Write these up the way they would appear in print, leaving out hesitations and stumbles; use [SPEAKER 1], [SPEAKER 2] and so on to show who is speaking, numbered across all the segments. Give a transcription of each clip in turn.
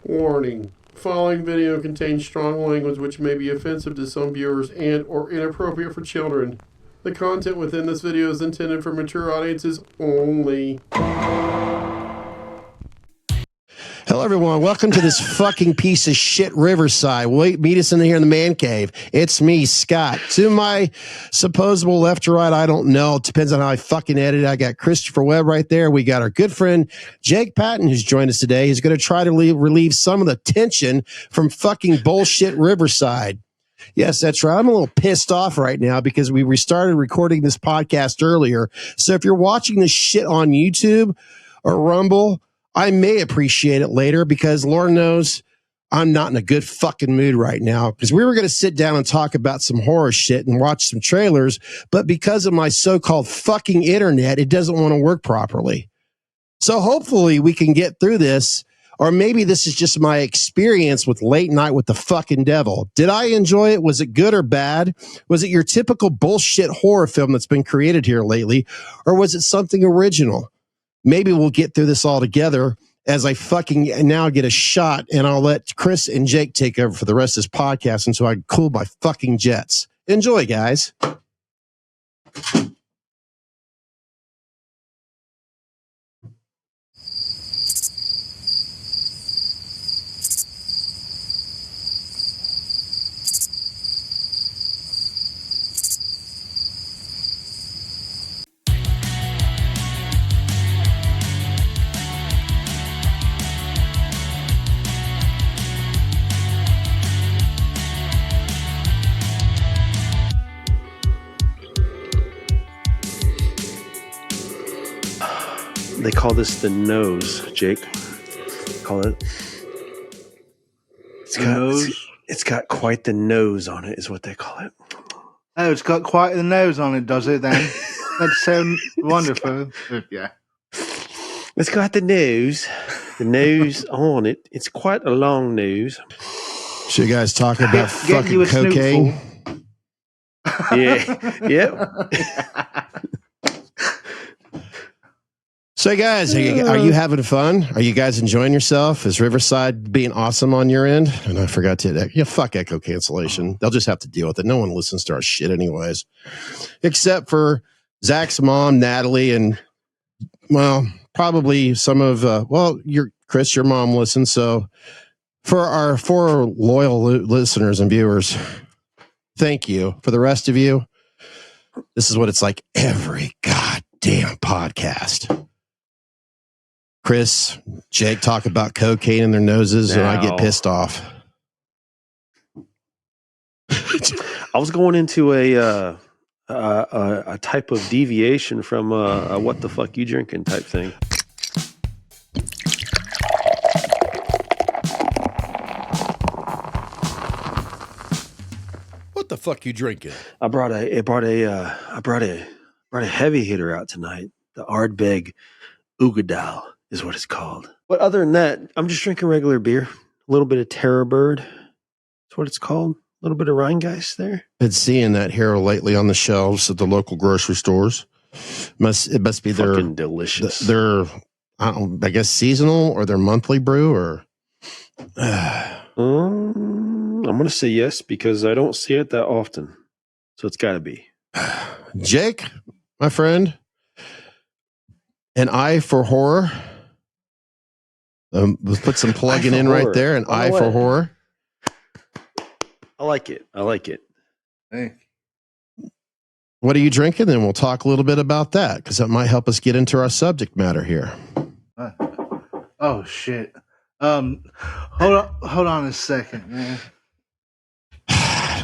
[SPEAKER 1] Warning. The following video contains strong language which may be offensive to some viewers and or inappropriate for children. The content within this video is intended for mature audiences only.
[SPEAKER 2] Hello, everyone. Welcome to this fucking piece of shit Riverside. Meet us in here in the man cave. It's me, Scott. To my supposable left or right, I don't know. It depends on how I fucking edit it. I got Christopher Webb right there. We got our good friend Jake Patton, who's joined us today. He's going to try to relieve some of the tension from fucking bullshit Riverside. Yes, that's right. I'm a little pissed off right now because we restarted recording this podcast earlier. So if you're watching this shit on YouTube or Rumble, I may appreciate it later because Lord knows I'm not in a good fucking mood right now because we were going to sit down and talk about some horror shit and watch some trailers, but because of my so-called fucking internet, it doesn't want to work properly. So hopefully we can get through this, or maybe this is just my experience with Late Night with the fucking Devil. Did I enjoy it? Was it good or bad? Was it your typical bullshit horror film that's been created here lately, or was it something original? Maybe we'll get through this all together as I fucking now get a shot, and I'll let Chris and Jake take over for the rest of this podcast until I cool my fucking jets. Enjoy, guys.
[SPEAKER 3] They call this the nose, Jake. Call it. It's got quite the nose on it, is what they call it.
[SPEAKER 4] Oh, it's got quite the nose on it, does it then? That sounds wonderful. Yeah.
[SPEAKER 3] It's got the nose on it. It's quite a long nose.
[SPEAKER 2] So you guys talking about fucking cocaine?
[SPEAKER 3] Yeah. Yep.
[SPEAKER 2] So guys, are you having fun? Are you guys enjoying yourself? Is Riverside being awesome on your end? And I forgot to, fuck echo cancellation. They'll just have to deal with it. No one listens to our shit anyways. Except for Zach's mom, Natalie, and, well, probably some of, Chris, your mom listens. So for our 4 loyal listeners and viewers, thank you. For the rest of you, this is what it's like every goddamn podcast. Chris, Jake talk about cocaine in their noses, and I get pissed off.
[SPEAKER 3] I was going into a type of deviation from a what the fuck you drinking type thing.
[SPEAKER 2] What the fuck you drinking?
[SPEAKER 3] I brought a heavy hitter out tonight. The Ardbeg Ugadal is what it's called. But other than that, I'm just drinking regular beer. A little bit of Terror Bird. That's what it's called. A little bit of Rheingeist there.
[SPEAKER 2] Been seeing that here lately on the shelves at the local grocery stores. It must be their
[SPEAKER 3] fucking delicious.
[SPEAKER 2] Their I guess seasonal or their monthly brew or.
[SPEAKER 3] I'm gonna say yes because I don't see it that often, so it's got to be.
[SPEAKER 2] Jake, my friend, an eye for horror. Let's put some plugging in right there. An eye for horror.
[SPEAKER 3] I like it.
[SPEAKER 4] Hey.
[SPEAKER 2] What are you drinking? And we'll talk a little bit about that because that might help us get into our subject matter here.
[SPEAKER 4] Oh shit. Hold on a second, man.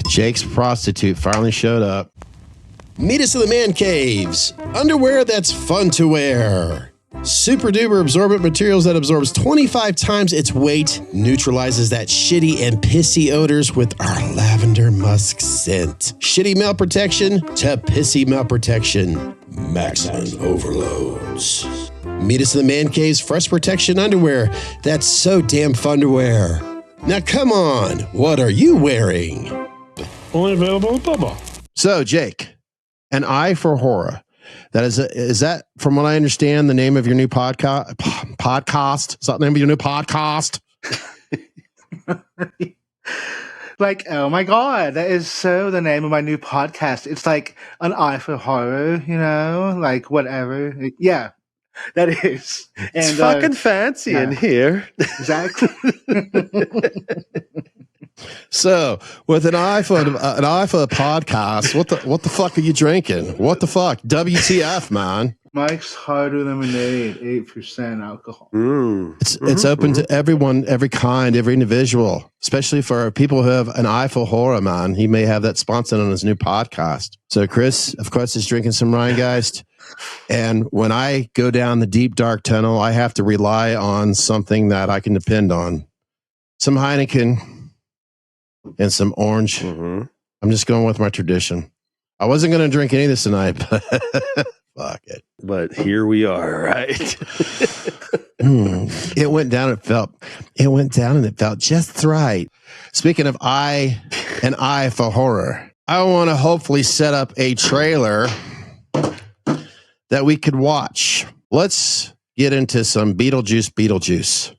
[SPEAKER 2] Jake's prostitute finally showed up. Meet us in the man caves. Underwear that's fun to wear. Super duper absorbent materials that absorbs 25 times its weight, neutralizes that shitty and pissy odors with our lavender musk scent. Shitty male protection to pissy male protection. Maximum overloads. Meet us in the man cave's fresh protection underwear that's so damn fun to wear. Now come on, what are you wearing?
[SPEAKER 1] Only available at Bubba.
[SPEAKER 2] So Jake, an eye for horror. Is that, from what I understand, the name of your new podcast? Is that the name of your new podcast?
[SPEAKER 4] Like, oh my god, that is so the name of my new podcast. It's like an eye for horror, like whatever. Yeah, that is.
[SPEAKER 3] It's
[SPEAKER 4] And
[SPEAKER 3] fucking fancy in here.
[SPEAKER 4] exactly.
[SPEAKER 2] So, with an eye for a podcast, what the fuck are you drinking? What the fuck? WTF, man?
[SPEAKER 4] Mike's Harder Lemonade, 8% alcohol.
[SPEAKER 2] It's open to everyone, every kind, every individual, especially for people who have an eye for horror, man. He may have that sponsored on his new podcast. So Chris, of course, is drinking some Rheingeist. And when I go down the deep, dark tunnel, I have to rely on something that I can depend on. Some Heineken and some orange. I'm just going with my tradition. I wasn't going to drink any of this tonight, but fuck it.
[SPEAKER 3] But here we are, right?
[SPEAKER 2] It went down and it felt just right. Speaking of eye for horror, I want to hopefully set up a trailer that we could watch. Let's get into some Beetlejuice.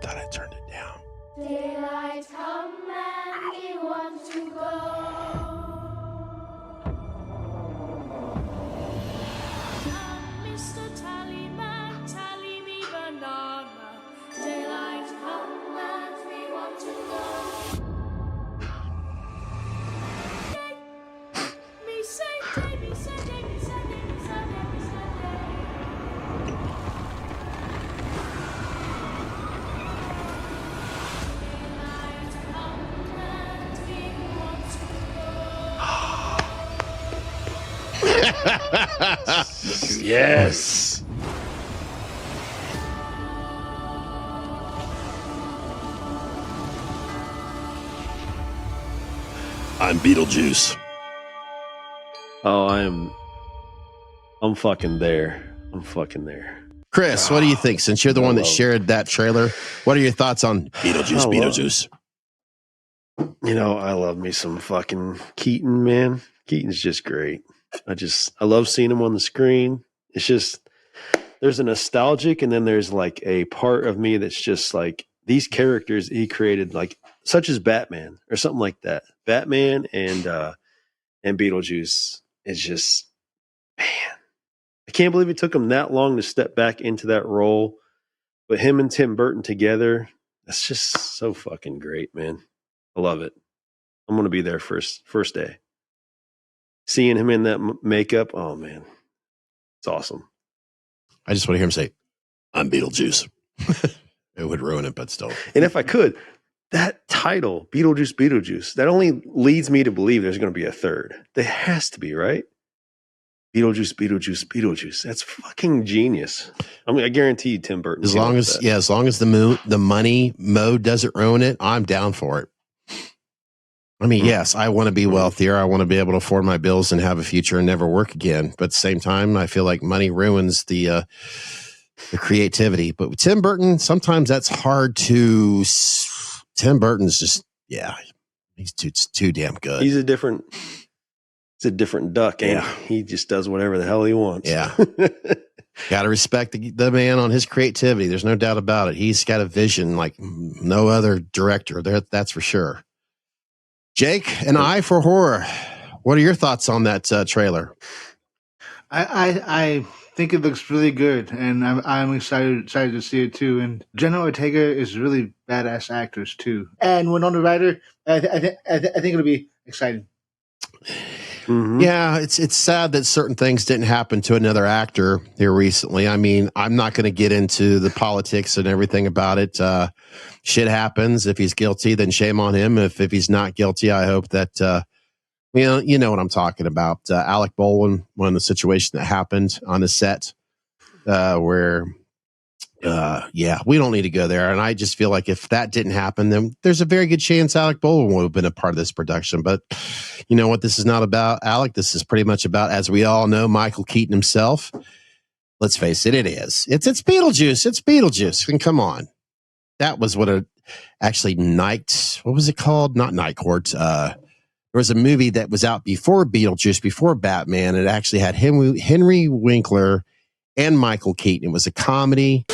[SPEAKER 2] Thought I turned it down.
[SPEAKER 5] Daylight come and we want to go. Mr. Tallyman, tally me banana. Daylight come and we want to go. Me say day, me say day, me say day, me say day, me say day. Daylight come and we want to go.
[SPEAKER 3] Yes.
[SPEAKER 2] I'm Beetlejuice.
[SPEAKER 3] Oh, I'm fucking there. I'm fucking there.
[SPEAKER 2] Chris, what do you think? Since you're the one that shared that trailer, what are your thoughts on Beetlejuice?
[SPEAKER 3] I love me some fucking Keaton, man. Keaton's just great. I love seeing him on the screen. It's just, there's a nostalgic, and then there's like a part of me that's just like these characters he created, like such as Batman or something like that. Batman and Beetlejuice is just, man, I can't believe it took him that long to step back into that role. But him and Tim Burton together, that's just so fucking great, man. I love it. I'm going to be there first day. Seeing him in that makeup, oh man, it's awesome.
[SPEAKER 2] I just want to hear him say, I'm Beetlejuice. It would ruin it, but still.
[SPEAKER 3] And if I could, that title, Beetlejuice, that only leads me to believe there's going to be a third. There has to be, right? Beetlejuice. That's fucking genius. I mean, I guarantee you Tim Burton.
[SPEAKER 2] As long as the money mode doesn't ruin it, I'm down for it. I mean, yes, I want to be wealthier. I want to be able to afford my bills and have a future and never work again. But at the same time, I feel like money ruins the creativity. But with Tim Burton, sometimes that's hard to. Tim Burton's just, he's too damn good.
[SPEAKER 3] He's a different duck. And he just does whatever the hell he wants.
[SPEAKER 2] Yeah. Got to respect the man on his creativity. There's no doubt about it. He's got a vision like no other director. That's for sure. Jake, an eye for horror. What are your thoughts on that trailer?
[SPEAKER 4] I think it looks really good, and I'm excited to see it too. And Jenna Ortega is really badass actress too. And Winona Ryder, I think it'll be exciting.
[SPEAKER 2] Mm-hmm. Yeah, it's sad that certain things didn't happen to another actor here recently. I mean, I'm not going to get into the politics and everything about it. Shit happens. If he's guilty, then shame on him. If he's not guilty, I hope that you know what I'm talking about. Alec Baldwin, the situation that happened on the set, where we don't need to go there. And I just feel like if that didn't happen, then there's a very good chance Alec Baldwin would have been a part of this production. But you know what? This is not about Alec. This is pretty much about, as we all know, Michael Keaton himself. Let's face it, it is. It's Beetlejuice. It's Beetlejuice. And come on. that was what what was it called? Not Night Court. There was a movie that was out before Beetlejuice, before Batman. It actually had Henry Winkler and Michael Keaton. It was a comedy.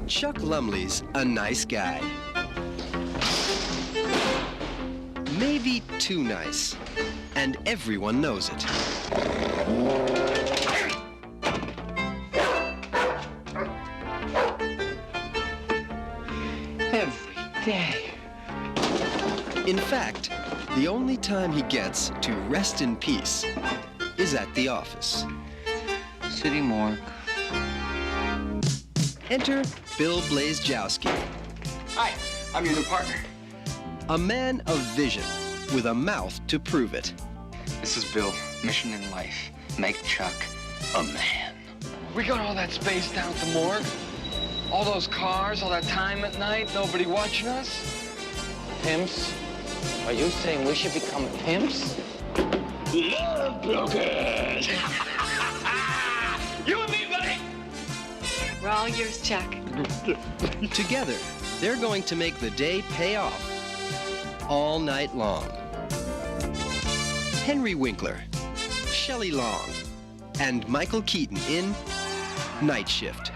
[SPEAKER 6] Chuck Lumley's a nice guy. Maybe too nice. And everyone knows it.
[SPEAKER 7] Every day.
[SPEAKER 6] In fact, the only time he gets to rest in peace is at the office.
[SPEAKER 7] City morgue.
[SPEAKER 6] Enter Bill Blazejowski,
[SPEAKER 7] Hi, I'm your new partner.
[SPEAKER 6] a man of vision with a mouth to prove it.
[SPEAKER 7] This is Bill. Mission in life. Make Chuck a man. We got all that space down at the morgue. All those cars, all that time at night, nobody watching us. Pimps? Are you saying we should become pimps? Love brokers! You and me, buddy!
[SPEAKER 8] We're all yours, Chuck.
[SPEAKER 6] Together, they're going to make the day pay off all night long. Henry Winkler, Shelley Long, and Michael Keaton in Night Shift.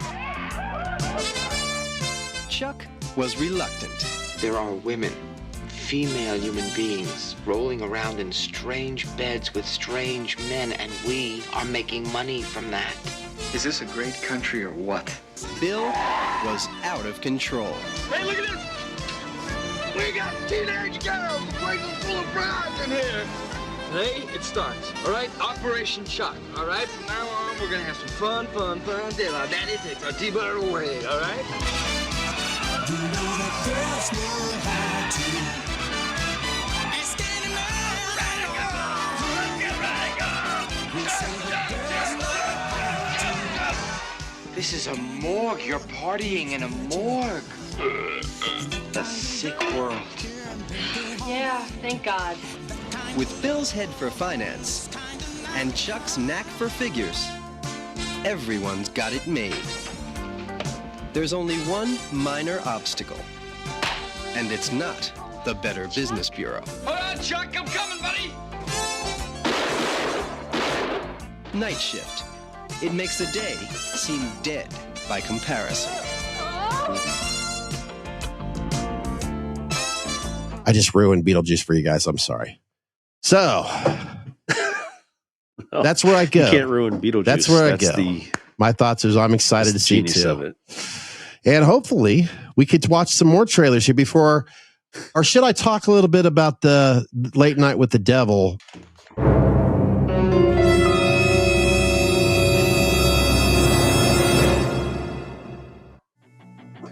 [SPEAKER 6] Chuck was reluctant.
[SPEAKER 9] There are women, female human beings, rolling around in strange beds with strange men, and we are making money from that.
[SPEAKER 7] Is this a great country or what?
[SPEAKER 6] Bill was out of control.
[SPEAKER 7] Hey, look at this! We got teenage girls! The place is full of brides in here! Today, it starts, all right? Operation Chuck, all right? From now on, we're gonna have some fun till our daddy takes our T-bar away, all right?
[SPEAKER 5] You know that girls know how to. It's getting on, ready to go. Get ready to go. We say that girls know how to.
[SPEAKER 9] This is a morgue. You're partying in a morgue. A sick world.
[SPEAKER 8] Yeah, thank God.
[SPEAKER 6] With Bill's head for finance and Chuck's knack for figures, everyone's got it made. There's only one minor obstacle, and it's not the Better Business Bureau.
[SPEAKER 7] Hold on, Chuck, I'm coming, buddy!
[SPEAKER 6] Night Shift. It makes the day seem dead by comparison.
[SPEAKER 2] I just ruined Beetlejuice for you guys. I'm sorry. So that's where I go.
[SPEAKER 3] You can't ruin Beetlejuice.
[SPEAKER 2] That's where I go. My thoughts is I'm excited to see too.
[SPEAKER 3] Of it.
[SPEAKER 2] And hopefully we could watch some more trailers here before, or should I talk a little bit about the Late Night with the Devil?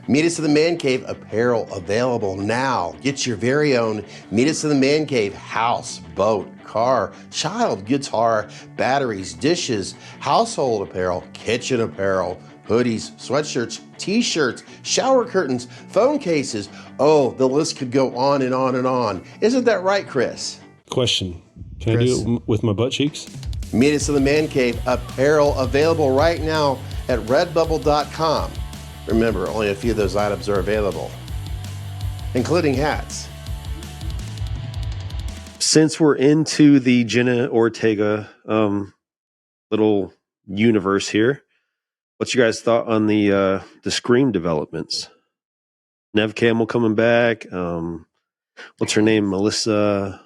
[SPEAKER 2] Meet Us in the Man Cave apparel available now. Get your very own Meet Us in the Man Cave house, boat, car, child, guitar, batteries, dishes, household apparel, kitchen apparel, hoodies, sweatshirts, t-shirts, shower curtains, phone cases. Oh, the list could go on and on and on. Isn't that right, Chris?
[SPEAKER 10] Question. Can Chris? I do it with my butt cheeks?
[SPEAKER 2] Meet Us in the Man Cave apparel available right now at redbubble.com. Remember, only a few of those items are available, including hats.
[SPEAKER 3] Since we're into the Jenna Ortega little universe here, what's your guys' thought on the Scream developments? Nev Campbell coming back. What's her name? Melissa.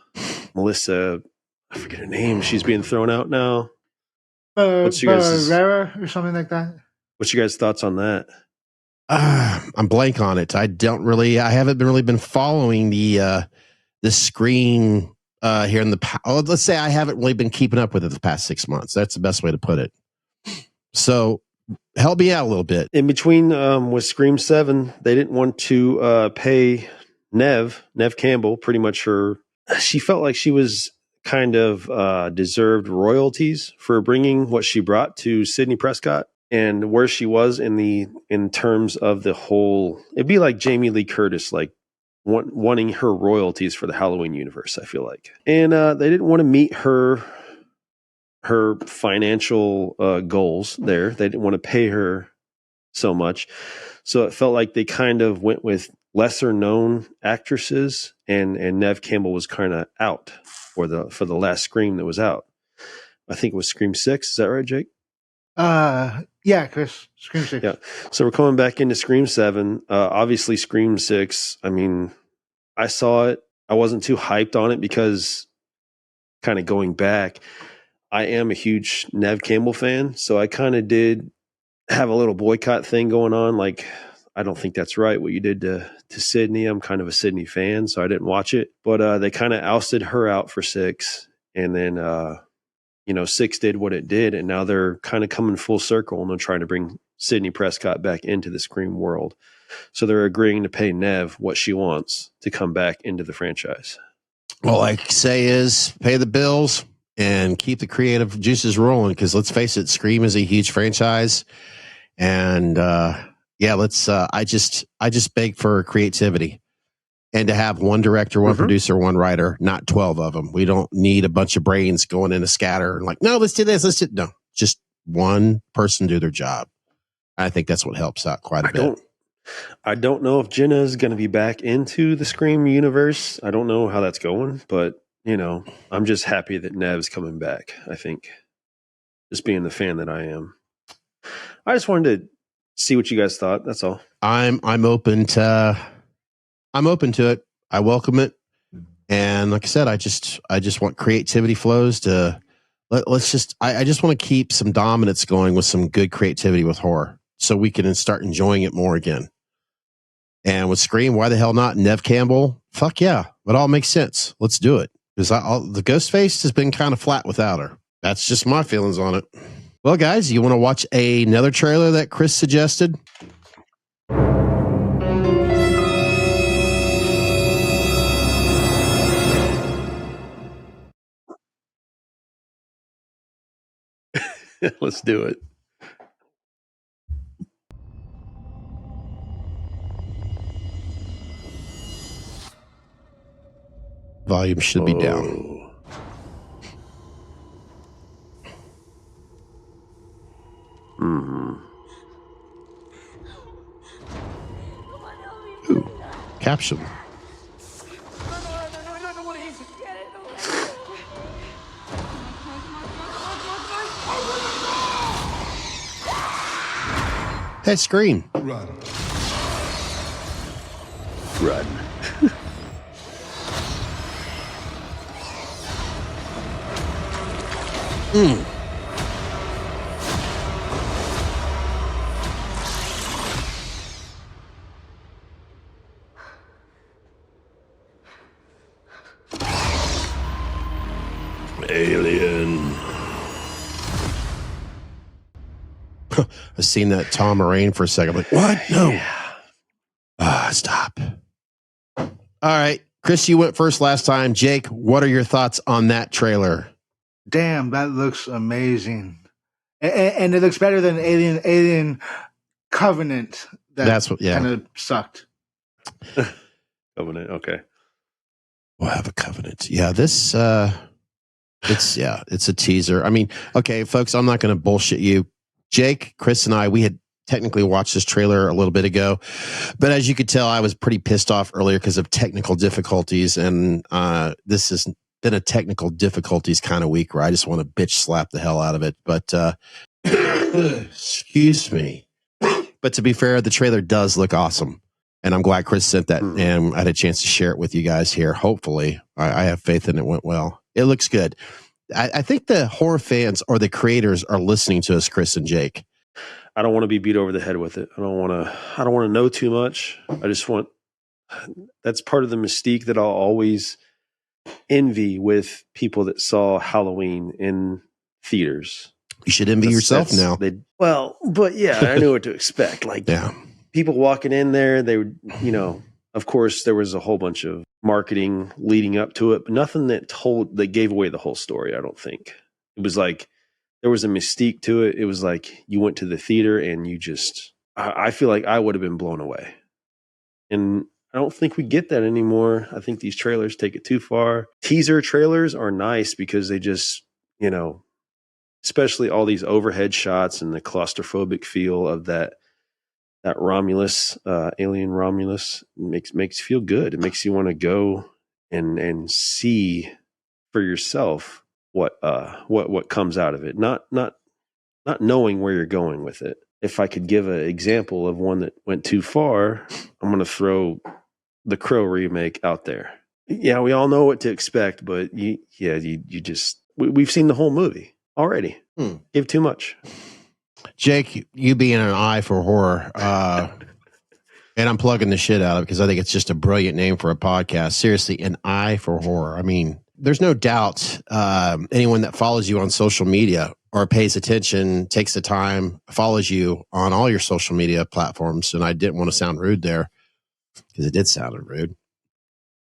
[SPEAKER 3] I forget her name. She's being thrown out now. What's your guys'
[SPEAKER 4] or something like that?
[SPEAKER 3] What's your guys' thoughts on that?
[SPEAKER 2] I'm blank on it. I haven't really been following the Scream here in the let's say I haven't really been keeping up with it the past 6 months. That's the best way to put it. So help me out a little bit.
[SPEAKER 3] In between with Scream 7, they didn't want to pay Nev Campbell pretty much she felt like she was kind of deserved royalties for bringing what she brought to Sidney Prescott. And where she was in terms of the whole, it'd be like Jamie Lee Curtis, like wanting her royalties for the Halloween universe, I feel like. And they didn't want to meet her financial goals there. They didn't want to pay her so much. So it felt like they kind of went with lesser known actresses, and Nev Campbell was kind of out for the last Scream that was out. I think it was Scream 6. Is that right, Jake?
[SPEAKER 4] Yeah, Chris. Scream 6.
[SPEAKER 3] Yeah. So we're coming back into Scream 7. Obviously, Scream 6. I mean, I saw it. I wasn't too hyped on it because, kind of going back, I am a huge Nev Campbell fan. So I kind of did have a little boycott thing going on. Like, I don't think that's right what you did to Sydney. I'm kind of a Sydney fan, so I didn't watch it. But they kind of ousted her out for 6. And then, 6 did what it did. And now they're kind of coming full circle and they're trying to bring Sydney Prescott back into the Scream world. So they're agreeing to pay Nev what she wants to come back into the franchise.
[SPEAKER 2] All I say is pay the bills and keep the creative juices rolling. Because let's face it, Scream is a huge franchise, and let's. I just beg for creativity and to have one director, one producer, one writer, not 12 of them. We don't need a bunch of brains going in a scatter and like, no, let's do this. No, just one person do their job. I think that's what helps out quite a bit.
[SPEAKER 3] I don't know if Jenna is going to be back into the Scream universe. I don't know how that's going, but I'm just happy that Nev's coming back. I think, just being the fan that I am. I just wanted to see what you guys thought. That's all.
[SPEAKER 2] I'm open to it. I welcome it, and like I said, I just want creativity flows to. I just want to keep some dominance going with some good creativity with horror, so we can start enjoying it more again. And with Scream, why the hell not? Nev Campbell, fuck yeah, it all makes sense. Let's do it, because the Ghostface has been kind of flat without her. That's just my feelings on it. Well, guys, you want to watch another trailer that Chris suggested?
[SPEAKER 3] Let's do it.
[SPEAKER 2] Volume should be down. Ooh, caption. Hey, Scream.
[SPEAKER 5] Run.
[SPEAKER 3] Run.
[SPEAKER 2] Alien. I've seen that Tom Moraine for a second. I'm like, what? No. Stop. All right. Chris, you went first last time. Jake, what are your thoughts on that trailer?
[SPEAKER 4] Damn, that looks amazing. And it looks better than Alien Covenant.
[SPEAKER 2] That's what, yeah.
[SPEAKER 4] Kind of sucked.
[SPEAKER 3] Covenant, okay.
[SPEAKER 2] We'll have a Covenant. Yeah, this, it's a teaser. I mean, okay, folks, I'm not going to bullshit you. Jake, Chris, and I, we had technically watched this trailer a little bit ago, but as you could tell, I was pretty pissed off earlier because of technical difficulties, and this has been a technical difficulties kind of week where I just want to bitch slap the hell out of it. But excuse me. But to be fair, the trailer does look awesome, and I'm glad Chris sent that, and I had a chance to share it with you guys here. Hopefully, I have faith in it went well. It looks good. I think the horror fans or the creators are listening to us, Chris and Jake.
[SPEAKER 3] I don't want to be beat over the head with it. I don't want to know too much. I just want, that's part of the mystique that I'll always envy with people that saw Halloween in theaters.
[SPEAKER 2] You should envy yourself now.
[SPEAKER 3] But yeah, I knew what to expect. Like, people walking in there, they would, of course, there was a whole bunch of marketing leading up to it, but nothing that gave away the whole story. I don't think it was like there was a mystique to it. It was like you went to the theater and I feel like I would have been blown away. And I don't think we get that anymore. I think these trailers take it too far. Teaser trailers are nice because they just, especially all these overhead shots and the claustrophobic feel of that that Romulus, alien Romulus, makes you feel good. It makes you want to go and see for yourself what comes out of it. Not knowing where you're going with it. If I could give an example of one that went too far, I'm going to throw the Crow remake out there. Yeah, we all know what to expect, but we've seen the whole movie already. Gave too much.
[SPEAKER 2] Jake, you being an eye for horror, and I'm plugging the shit out of it because I think it's just a brilliant name for a podcast. Seriously, an eye for horror. I mean, there's no doubt anyone that follows you on social media or pays attention, takes the time, follows you on all your social media platforms. And I didn't want to sound rude there because it did sound rude.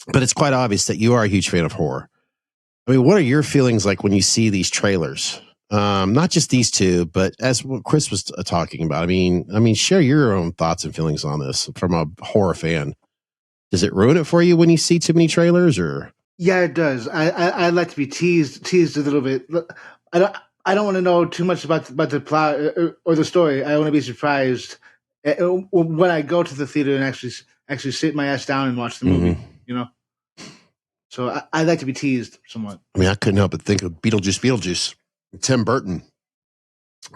[SPEAKER 2] But it's quite obvious that you are a huge fan of horror. I mean, what are your feelings like when you see these trailers? Not just these two, but as what Chris was talking about. I mean, share your own thoughts and feelings on this from a horror fan. Does it ruin it for you when you see too many trailers, or?
[SPEAKER 4] Yeah, it does. I like to be teased a little bit. I don't want to know too much about the plot or the story. I want to be surprised when I go to the theater and actually sit my ass down and watch the movie. You know. So I like to be teased somewhat.
[SPEAKER 2] I mean, I couldn't help but think of Beetlejuice. Tim Burton.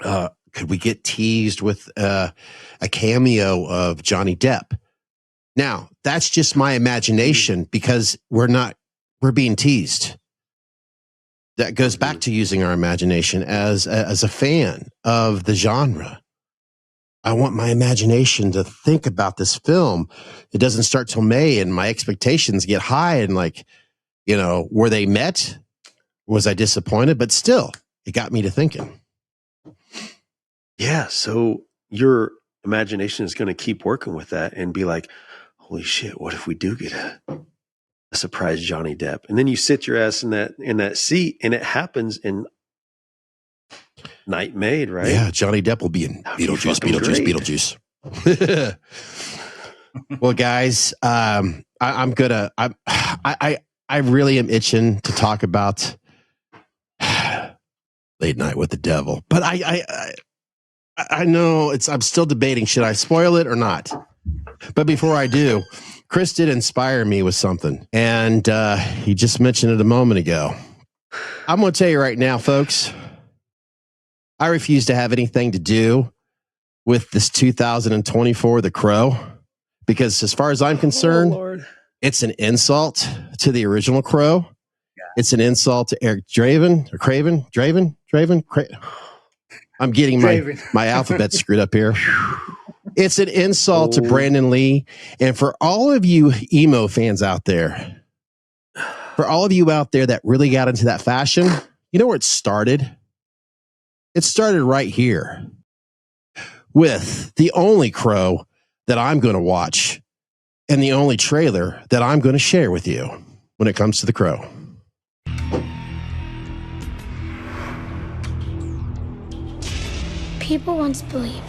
[SPEAKER 2] Could we get teased with a cameo of Johnny Depp? Now, that's just my imagination because we're being teased. That goes back to using our imagination as a fan of the genre. I want my imagination to think about this film. It doesn't start till May, and my expectations get high. And were they met? Was I disappointed? But still, it got me to thinking.
[SPEAKER 3] Yeah, so your imagination is going to keep working with that and be like, holy shit, what if we do get a surprise Johnny Depp? And then you sit your ass in that seat, and it happens in Night Made, right?
[SPEAKER 2] Yeah, Johnny Depp will be in Beetlejuice. Well, guys, I really am itching to talk about Late Night with the Devil, but I know I'm still debating, should I spoil it or not? But before I do, Chris did inspire me with something, and he just mentioned it a moment ago. I'm going to tell you right now, folks, I refuse to have anything to do with this 2024 The Crow, because as far as I'm concerned, it's an insult to the original Crow. It's an insult to Eric Draven. I'm getting my alphabet screwed up here. It's an insult to Brandon Lee. And for all of you emo fans out there, for all of you out there that really got into that fashion, you know where it started? It started right here with the only Crow that I'm going to watch and the only trailer that I'm going to share with you when it comes to The Crow.
[SPEAKER 11] People once believed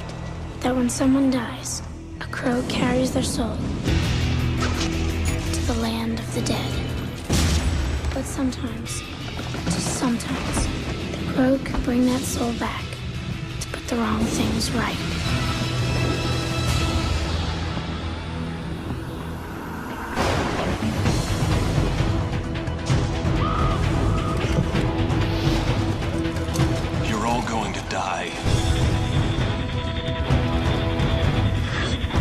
[SPEAKER 11] that when someone dies, a crow carries their soul to the land of the dead. But sometimes, just sometimes, the crow can bring that soul back to put the wrong things right.
[SPEAKER 5] You're all going to die.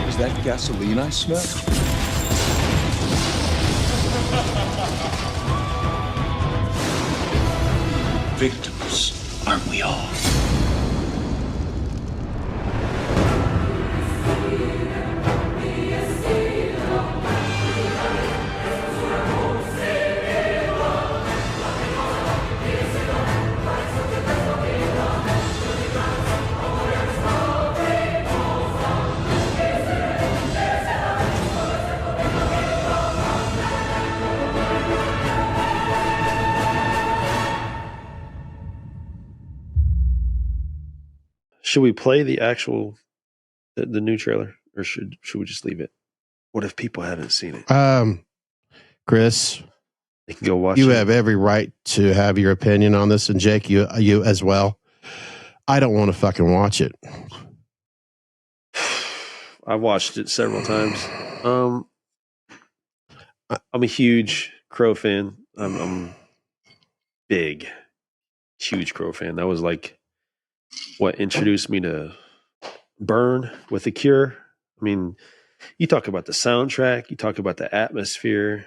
[SPEAKER 12] Is that gasoline I smell?
[SPEAKER 5] Victims, aren't we all?
[SPEAKER 3] Should we play the actual the new trailer, or should we just leave it? What if people haven't seen it?
[SPEAKER 2] Chris,
[SPEAKER 3] they can go watch.
[SPEAKER 2] You have every right to have your opinion on this, and Jake, you as well. I don't want to fucking watch it.
[SPEAKER 3] I've watched it several times. I'm a huge Crow fan. I'm big, huge Crow fan. That was like what introduced me to Burn with The Cure. I mean, you talk about the soundtrack, you talk about the atmosphere,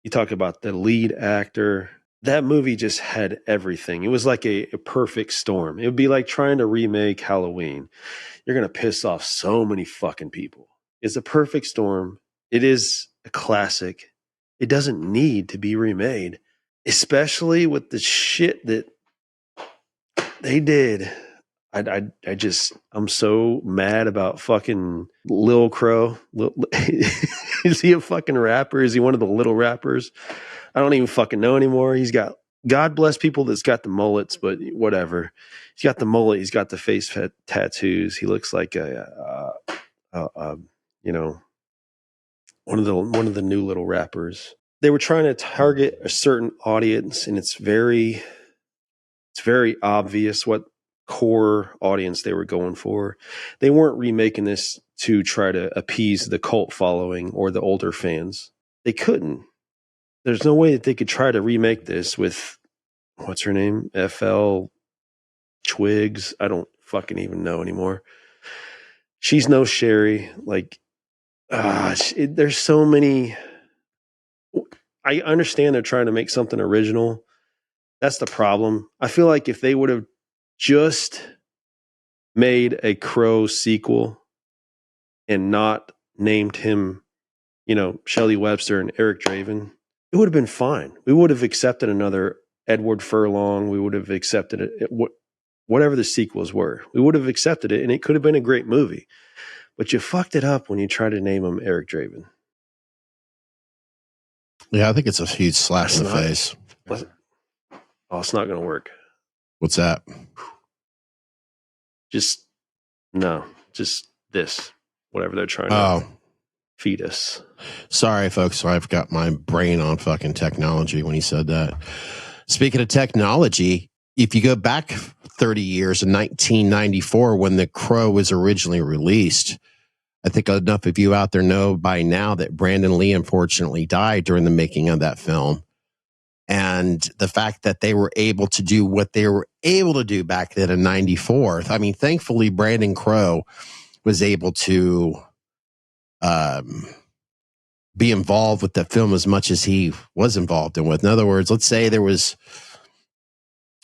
[SPEAKER 3] you talk about the lead actor. That movie just had everything. It was like a perfect storm. It would be like trying to remake Halloween. You're going to piss off so many fucking people. It's a perfect storm. It is a classic. It doesn't need to be remade, especially with the shit that they did. I'm so mad about fucking Lil Crow. Is he a fucking rapper? Is he one of the little rappers? I don't even fucking know anymore. He's got, God bless people that's got the mullets, but whatever. He's got the mullet. He's got the face tattoos. He looks like one of the new little rappers. They were trying to target a certain audience, and it's very obvious what core audience they were going for. They weren't remaking this to try to appease the cult following or the older fans. They couldn't. There's no way that they could try to remake this with, what's her name? FL Twigs. I don't fucking even know anymore. She's no Sherry. Like, there's so many. I understand they're trying to make something original. That's the problem. I feel like if they would have just made a Crow sequel and not named him, Shelley Webster and Eric Draven, it would have been fine. We would have accepted another Edward Furlong. We would have accepted it, whatever the sequels were. We would have accepted it, and it could have been a great movie. But you fucked it up when you tried to name him Eric Draven.
[SPEAKER 2] Yeah, I think it's a huge slash in the face.
[SPEAKER 3] It's not going to work.
[SPEAKER 2] What's that?
[SPEAKER 3] Just this, whatever they're trying to feed us.
[SPEAKER 2] Sorry, folks. I've got my brain on fucking technology when he said that. Speaking of technology, if you go back 30 years in 1994, when The Crow was originally released, I think enough of you out there know by now that Brandon Lee unfortunately died during the making of that film. And the fact that they were able to do what they were able to do back then in 94. I mean, thankfully, Brandon Crow was able to be involved with the film as much as he was involved in with. In other words, let's say there was,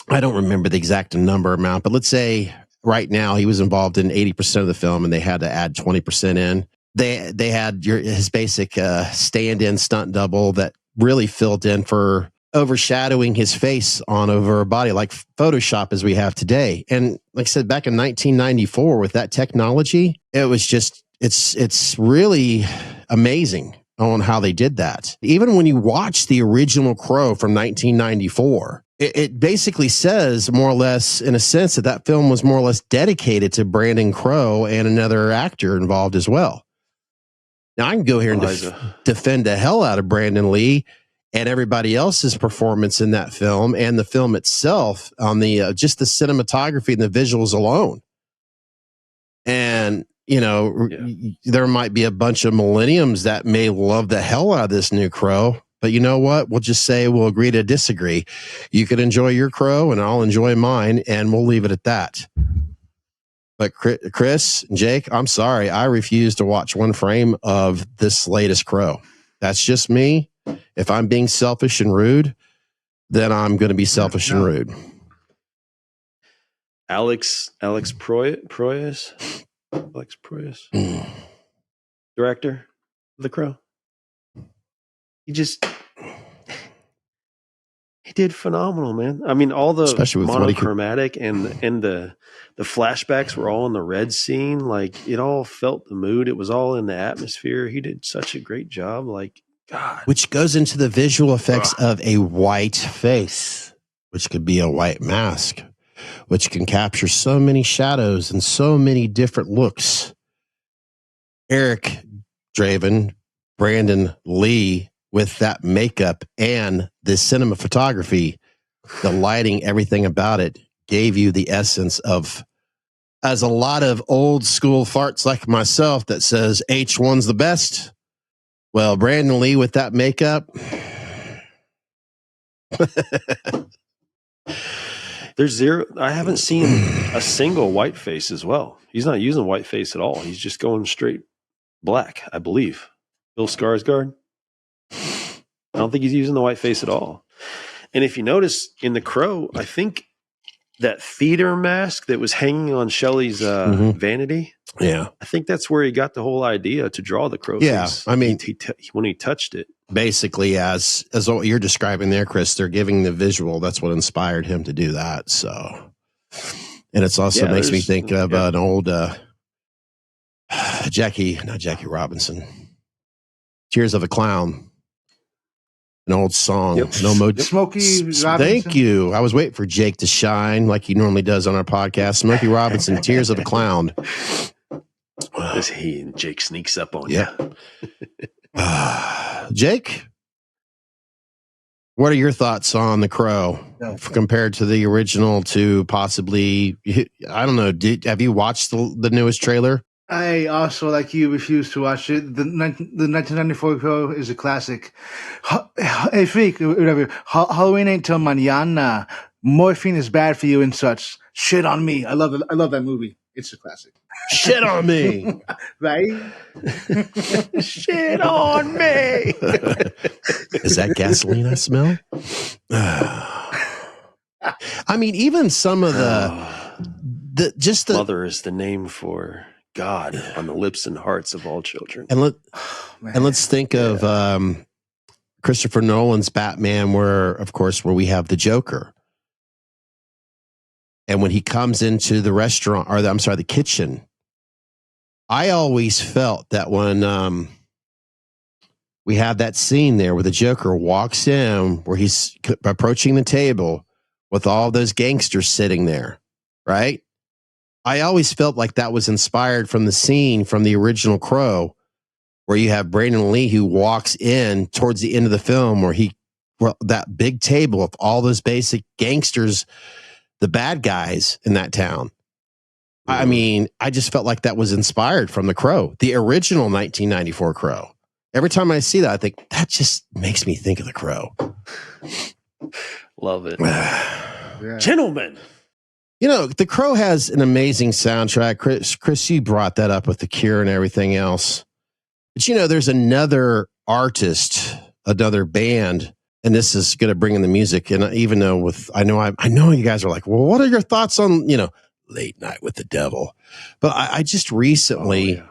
[SPEAKER 2] I don't remember the exact amount, but let's say right now he was involved in 80% of the film and they had to add 20% in. They had his basic stand-in stunt double that really filled in for overshadowing his face on over a body, like Photoshop as we have today. And like I said, back in 1994 with that technology, it was just, it's really amazing on how they did that. Even when you watch the original Crow from 1994, it basically says more or less, in a sense, that film was more or less dedicated to Brandon Crow and another actor involved as well. Now I can go here and defend the hell out of Brandon Lee and everybody else's performance in that film and the film itself on the just the cinematography and the visuals alone. And, there might be a bunch of millenniums that may love the hell out of this new Crow, but you know what? We'll just say we'll agree to disagree. You can enjoy your Crow and I'll enjoy mine, and we'll leave it at that. But Chris, Jake, I'm sorry. I refuse to watch one frame of this latest Crow. That's just me. If I'm being selfish and rude, then I'm going to be selfish and rude.
[SPEAKER 3] Alex Proyas, director of The Crow. He did phenomenal, man. I mean, all the monochromatic and the flashbacks were all in the red scene. Like, it all felt the mood. It was all in the atmosphere. He did such a great job. Like, God.
[SPEAKER 2] Which goes into the visual effects of a white face, which could be a white mask, which can capture so many shadows and so many different looks. Eric Draven, Brandon Lee, with that makeup and the cinematography, the lighting, everything about it gave you the essence of as a lot of old school farts like myself that says H1's the best. Well, Brandon Lee with that makeup.
[SPEAKER 3] There's zero. I haven't seen a single white face as well. He's not using white face at all. He's just going straight black, I believe. Bill Skarsgård. I don't think he's using the white face at all. And if you notice in The Crow, I think that theater mask that was hanging on Shelley's vanity.
[SPEAKER 2] Yeah.
[SPEAKER 3] I think that's where he got the whole idea to draw the crow
[SPEAKER 2] Yeah.
[SPEAKER 3] face.
[SPEAKER 2] I mean,
[SPEAKER 3] when he touched it.
[SPEAKER 2] Basically, as what you're describing there, Chris, they're giving the visual. That's what inspired him to do that. So, and it's also makes me think of an old not Jackie Robinson, Tears of a Clown, an old song.
[SPEAKER 4] Yep. Smokey Robinson.
[SPEAKER 2] Thank you. I was waiting for Jake to shine like he normally does on our podcast. Smokey Robinson, Tears of a Clown.
[SPEAKER 3] As he and Jake sneaks up on you.
[SPEAKER 2] Jake, what are your thoughts on The Crow compared to the original? To possibly, I don't know. Have you watched the newest trailer?
[SPEAKER 4] I also, like you, refuse to watch it. The 1994 Crow is a classic. Hey, freak, whatever. Halloween ain't till mañana. Morphine is bad for you and such. Shit on me. I love it. I love that movie. It's a classic.
[SPEAKER 2] Shit on me.
[SPEAKER 4] Right?
[SPEAKER 3] Shit on me.
[SPEAKER 2] Is that gasoline I smell? I mean, even some of the
[SPEAKER 3] mother is the name for God on the lips and hearts of all children.
[SPEAKER 2] And let's think of Christopher Nolan's Batman, where we have the Joker. And when he comes into the restaurant, the kitchen, I always felt that when we have that scene there where the Joker walks in, where he's approaching the table with all those gangsters sitting there, right? I always felt like that was inspired from the scene from the original Crow, where you have Brandon Lee who walks in towards the end of the film, where that big table of all those basic gangsters, the bad guys in that town. I mean, I just felt like that was inspired from the Crow, the original 1994 Crow. Every time I see that, I think that just makes me think of the Crow.
[SPEAKER 3] Love it. Gentlemen.
[SPEAKER 2] You know, the Crow has an amazing soundtrack. Chris, you brought that up with The Cure and everything else. But, you know, there's another artist, another band, and this is going to bring in the music. And even though I know you guys are like, well, what are your thoughts on, Late Night with the Devil? But I just recently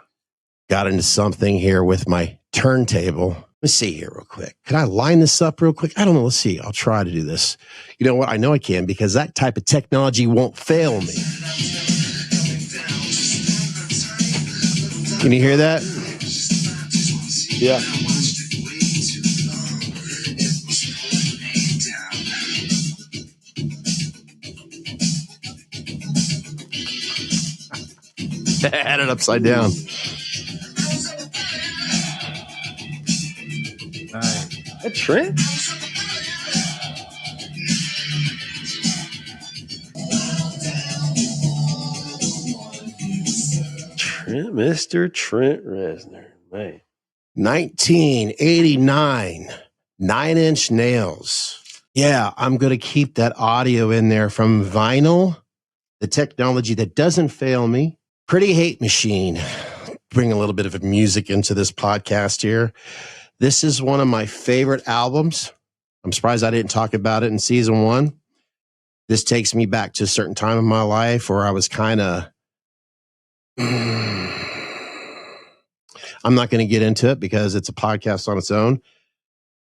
[SPEAKER 2] got into something here with my turntable. Let's see here real quick. Can I line this up real quick? I don't know. Let's see. I'll try to do this. You know what? I know I can, because that type of technology won't fail me. Can you hear that?
[SPEAKER 3] Yeah.
[SPEAKER 2] I had it upside down.
[SPEAKER 3] That Trent? Mr. Trent Reznor, man.
[SPEAKER 2] 1989, 9 Inch Nails. Yeah, I'm going to keep that audio in there from vinyl, the technology that doesn't fail me. Pretty Hate Machine. Bring a little bit of music into this podcast here. This is one of my favorite albums. I'm surprised I didn't talk about it in season 1. This takes me back to a certain time in my life where I was kind of... I'm not going to get into it because it's a podcast on its own,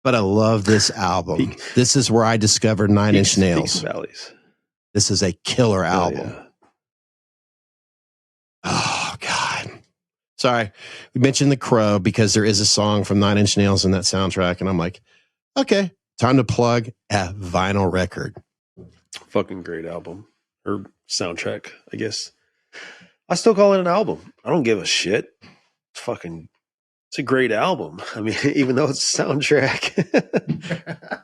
[SPEAKER 2] but I love this album. This is where I discovered 9 Inch Nails.
[SPEAKER 3] Valleys.
[SPEAKER 2] This is a killer album.
[SPEAKER 3] Yeah.
[SPEAKER 2] Oh, God. Sorry. We mentioned The Crow because there is a song from 9 Inch Nails in that soundtrack. And I'm like, okay, time to plug a vinyl record.
[SPEAKER 3] Fucking great album. Or soundtrack, I guess. I still call it an album. I don't give a shit. It's a great album. I mean, even though it's a soundtrack.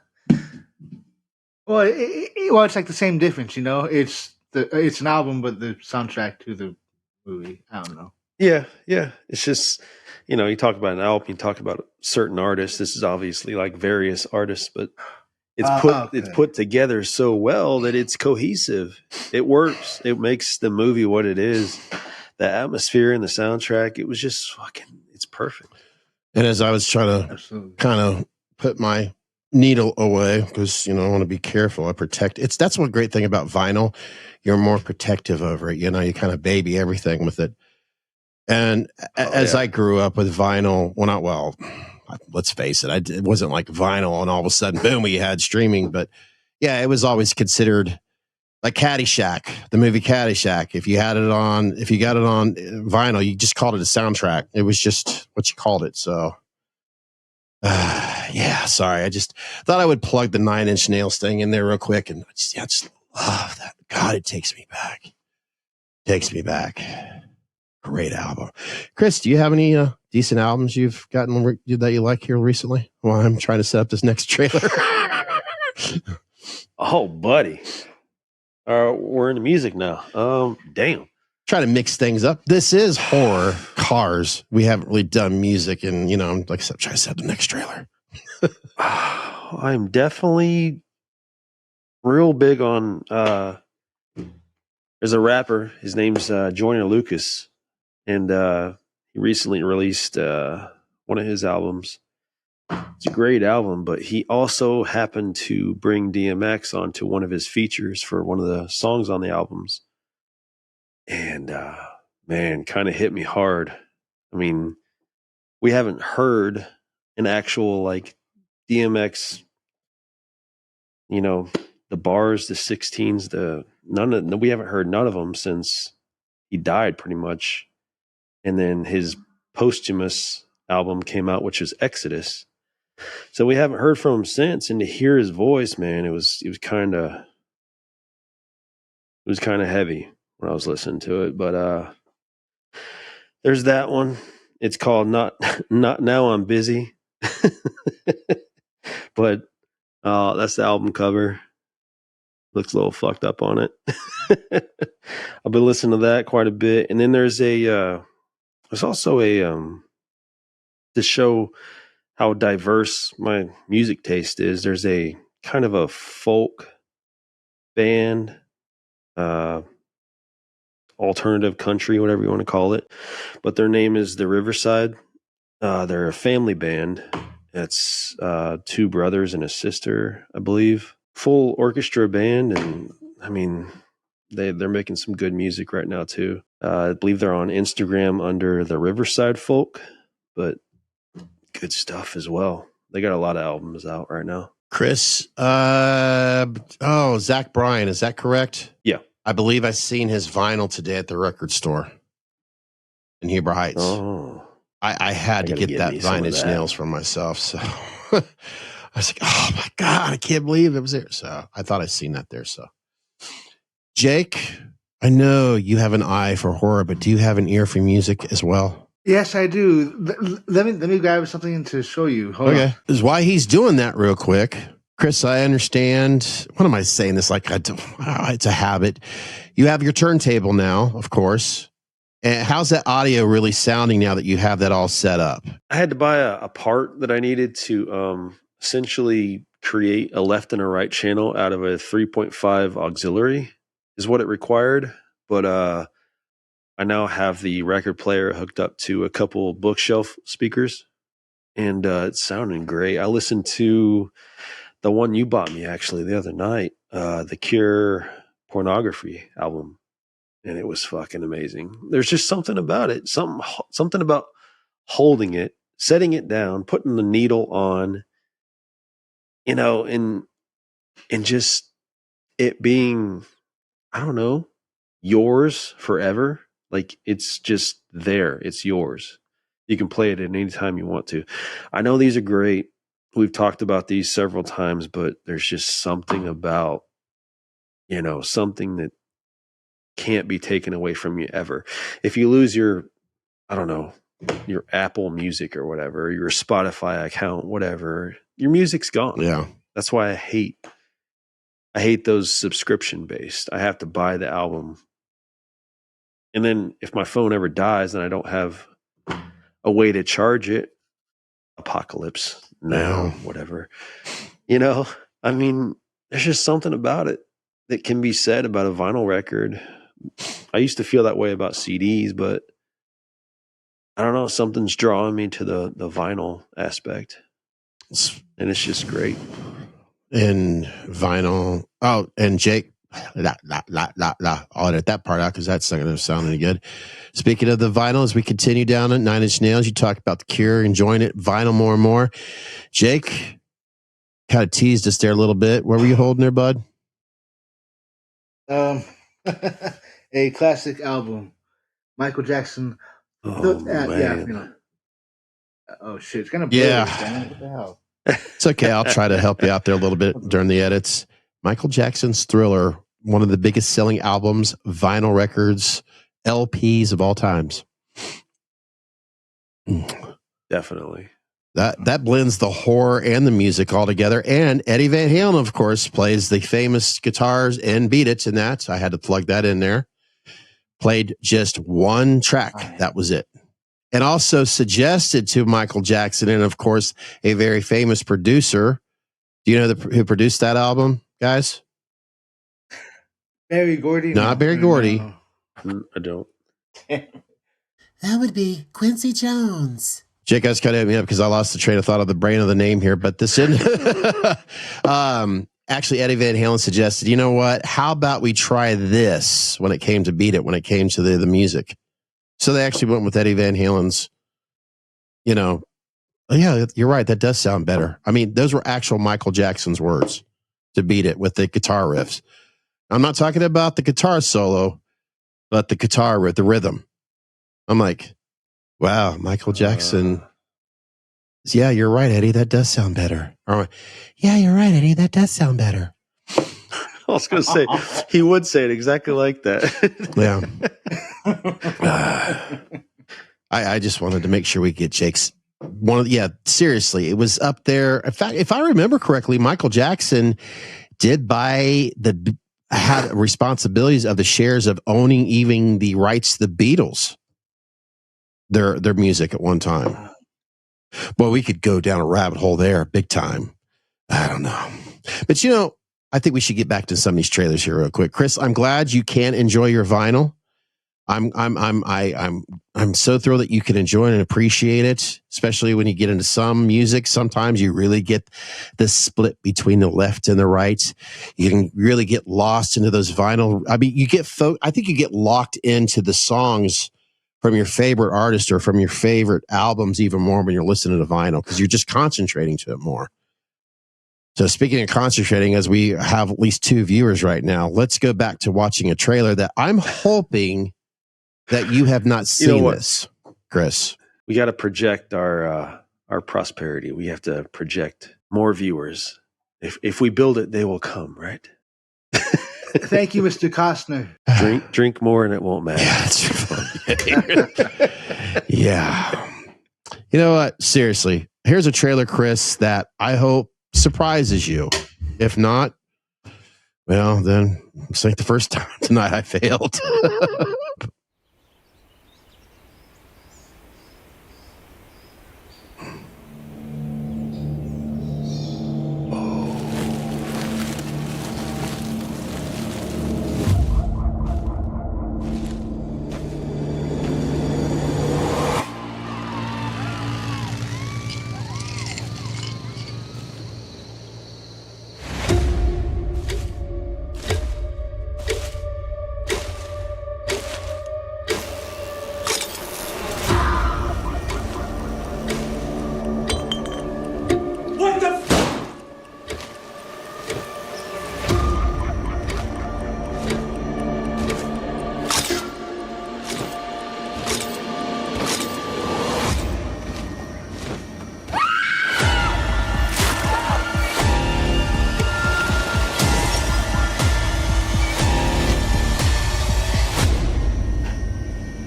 [SPEAKER 4] Well, it's like the same difference, It's it's an album, but the soundtrack to the movie. I don't know.
[SPEAKER 3] Yeah. It's just, you talk about an album, you talk about certain artists. This is obviously like various artists, but it's put together so well that it's cohesive. It works. It makes the movie what it is. The atmosphere and the soundtrack, it was just it's perfect.
[SPEAKER 2] And as I was trying to kind of put my needle away, because, I want to be careful. I protect. That's one great thing about vinyl. You're more protective over it. You kind of baby everything with it. And as I grew up with vinyl, let's face it, it wasn't like vinyl and all of a sudden, boom, we had streaming. But yeah, it was always considered like Caddyshack, the movie Caddyshack. If you got it on vinyl, you just called it a soundtrack. It was just what you called it. So, sorry. I just thought I would plug the 9 Inch Nails thing in there real quick. And I just love that. God, it takes me back. Great album. Chris, do you have any decent albums you've gotten that you like here recently? While I'm trying to set up this next trailer.
[SPEAKER 3] Oh, buddy. We're into music now. Damn.
[SPEAKER 2] Try to mix things up. This is horror cars. We haven't really done music, and like I said, try to set up the next trailer.
[SPEAKER 3] I'm definitely real big on. There's a rapper. His name's Joyner Lucas, and he recently released one of his albums. It's a great album, but he also happened to bring DMX onto one of his features for one of the songs on the albums. And, man, kind of hit me hard. I mean, we haven't heard an actual, DMX, the bars, the 16s, we haven't heard none of them since he died pretty much. And then his posthumous album came out, which was Exodus. So we haven't heard from him since, and to hear his voice, man, it was kind of heavy when I was listening to it. But there's that one. It's called Not Now I'm Busy. But that's the album cover. Looks a little fucked up on it. I've been listening to that quite a bit. And then there's also to show how diverse my music taste is. There's a kind of a folk band, alternative country, whatever you want to call it. But their name is The Riverside. They're a family band. It's 2 brothers and a sister, I believe. Full orchestra band, and I mean, they're making some good music right now too. I believe they're on Instagram under The Riverside Folk, but good stuff as well. They got a lot of albums out right now.
[SPEAKER 2] Chris, Zach Bryan, is that correct?
[SPEAKER 3] Yeah.
[SPEAKER 2] I believe I seen his vinyl today at the record store in Heber Heights.
[SPEAKER 3] Oh.
[SPEAKER 2] I had to get that 9 Inch Nails for myself. So I was like, oh my God, I can't believe it was there. So I thought I'd seen that there. So Jake, I know you have an eye for horror, but do you have an ear for music as well?
[SPEAKER 4] Yes, I do. Let me grab something to show you. Hold on.
[SPEAKER 2] This is why he's doing that real quick. Chris, I understand. What am I saying this like? It's a habit. You have your turntable now, of course. And how's that audio really sounding now that you have that all set up?
[SPEAKER 3] I had to buy a part that I needed to essentially create a left and a right channel out of a 3.5 auxiliary is what it required. But I now have the record player hooked up to a couple bookshelf speakers, and it's sounding great. I listened to the one you bought me actually the other night, the Cure Pornography album, and it was fucking amazing. There's just something about it, something about holding it, setting it down, putting the needle on, and just it being, I don't know, yours forever. Like, it's just there. It's yours. You can play it at any time you want to. I know these are great. We've talked about these several times, but there's just something about, something that can't be taken away from you ever. If you lose your Apple Music or whatever, your Spotify account, whatever, your music's gone.
[SPEAKER 2] Yeah.
[SPEAKER 3] That's why I hate I hate those subscription based. I have to buy the album. And then if my phone ever dies and I don't have a way to charge it, apocalypse now, whatever. You know, I mean, there's just something about it that can be said about a vinyl record. I used to feel that way about CDs, but I don't know, something's drawing me to the vinyl aspect. And it's just great.
[SPEAKER 2] And vinyl. Oh, and Jake, I'll edit that part out because that's not going to sound any good. Speaking of the vinyl, as we continue down at 9 Inch Nails, you talk about The Cure, enjoying it, vinyl more and more. Jake kind of teased us there a little bit. What were you holding there, bud?
[SPEAKER 4] A classic album, Michael Jackson. Yeah, you know. Oh shit, it's gonna blur.
[SPEAKER 2] Yeah.
[SPEAKER 4] What the hell?
[SPEAKER 2] It's okay. I'll try to help you out there a little bit during the edits. Michael Jackson's Thriller, one of the biggest selling albums, vinyl records, LPs of all times.
[SPEAKER 3] Definitely.
[SPEAKER 2] That blends the horror and the music all together. And Eddie Van Halen, of course, plays the famous guitars and Beat It in that. I had to plug that in there. Played just one track. That was it. And also suggested to Michael Jackson, and of course, a very famous producer. Do you know who produced that album, guys?
[SPEAKER 4] Barry Gordy?
[SPEAKER 2] Not Barry Gordy.
[SPEAKER 3] No. I don't.
[SPEAKER 12] That would be Quincy Jones.
[SPEAKER 2] Jake, guys, kind of hit me up because I lost the train of thought of the brain of the name here, but this in actually Eddie Van Halen suggested, you know what? How about we try this when it came to Beat It, when it came to the music? So they actually went with Eddie Van Halen's, you know, yeah, you're right. That does sound better. I mean, those were actual Michael Jackson's words to Beat It with the guitar riffs. I'm not talking about the guitar solo, but the guitar riff, the rhythm. I'm like, wow, Michael Jackson. Yeah, you're right, Eddie. That does sound better. Or, yeah, you're right, Eddie. That does sound better.
[SPEAKER 3] I was going to say, he would say it exactly like that.
[SPEAKER 2] Yeah. I just wanted to make sure we get Jake's seriously, it was up there. In fact, if I remember correctly, Michael Jackson did had responsibilities of the shares of owning even the rights to the Beatles, their music at one time. Well, we could go down a rabbit hole there big time. I don't know. But you know, I think we should get back to some of these trailers here real quick. Chris, I'm glad you can enjoy your vinyl. I'm so thrilled that you can enjoy it and appreciate it, especially when you get into some music. Sometimes you really get the split between the left and the right. You can really get lost into those vinyl. I mean, I think you get locked into the songs from your favorite artist or from your favorite albums even more when you're listening to vinyl because you're just concentrating to it more. So speaking of concentrating, as we have at least 2 viewers right now, let's go back to watching a trailer that I'm hoping that you have not seen this, Chris.
[SPEAKER 3] We got to project our prosperity. We have to project more viewers. If we build it, they will come, right?
[SPEAKER 4] Thank you, Mr. Costner.
[SPEAKER 3] Drink more and it won't matter.
[SPEAKER 2] Yeah, that's funny. Yeah. You know what? Seriously, here's a trailer, Chris, that I hope surprises you. If not, well, then it's like the first time tonight I failed.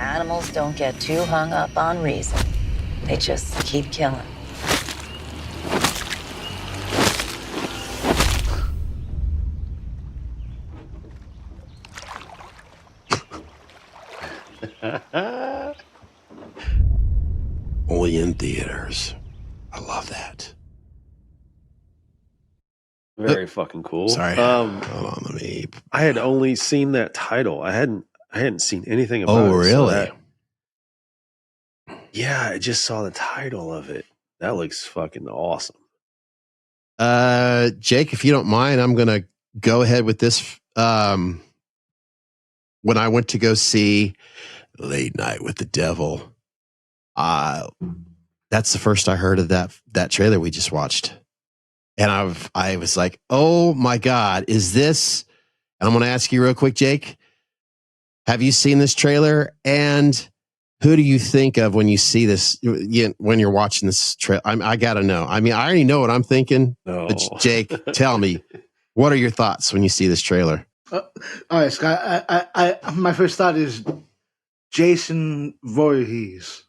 [SPEAKER 13] Animals don't get too hung up on reason. They just keep killing.
[SPEAKER 2] I love that.
[SPEAKER 3] Very fucking cool.
[SPEAKER 2] Sorry. Hold on, let me.
[SPEAKER 3] I had only seen that title. I hadn't seen anything about it.
[SPEAKER 2] Oh, really?
[SPEAKER 3] Yeah, I just saw the title of it. That looks fucking awesome.
[SPEAKER 2] Jake, if you don't mind, I'm gonna go ahead with this. When I went to go see Late Night with the Devil, that's the first I heard of that trailer we just watched. And I was like, oh my God, is this? And I'm going to ask you real quick, Jake, have you seen this trailer? And who do you think of when you see this, when you're watching this trailer? I got to know. I mean, I already know what I'm thinking.
[SPEAKER 3] No.
[SPEAKER 2] But Jake, tell me, what are your thoughts when you see this trailer?
[SPEAKER 4] All right, Scott. My first thought is Jason Voorhees.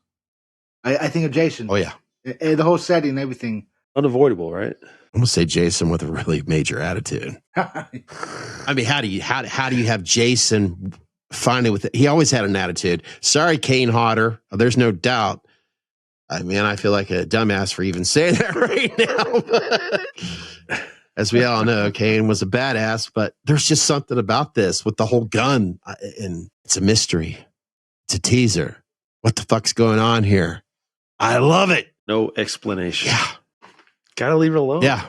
[SPEAKER 4] I think of Jason.
[SPEAKER 2] Oh, yeah.
[SPEAKER 4] The whole setting, everything.
[SPEAKER 3] Unavoidable, right?
[SPEAKER 2] I'm gonna say Jason with a really major attitude. I mean, how do you have Jason finally with it? He always had an attitude. Sorry, Kane Hodder. There's no doubt. I mean, I feel like a dumbass for even saying that right now. As we all know, Kane was a badass, but there's just something about this with the whole gun, and it's a mystery. It's a teaser. What the fuck's going on here? I love it.
[SPEAKER 3] No explanation.
[SPEAKER 2] Yeah.
[SPEAKER 3] Gotta leave it alone.
[SPEAKER 2] Yeah.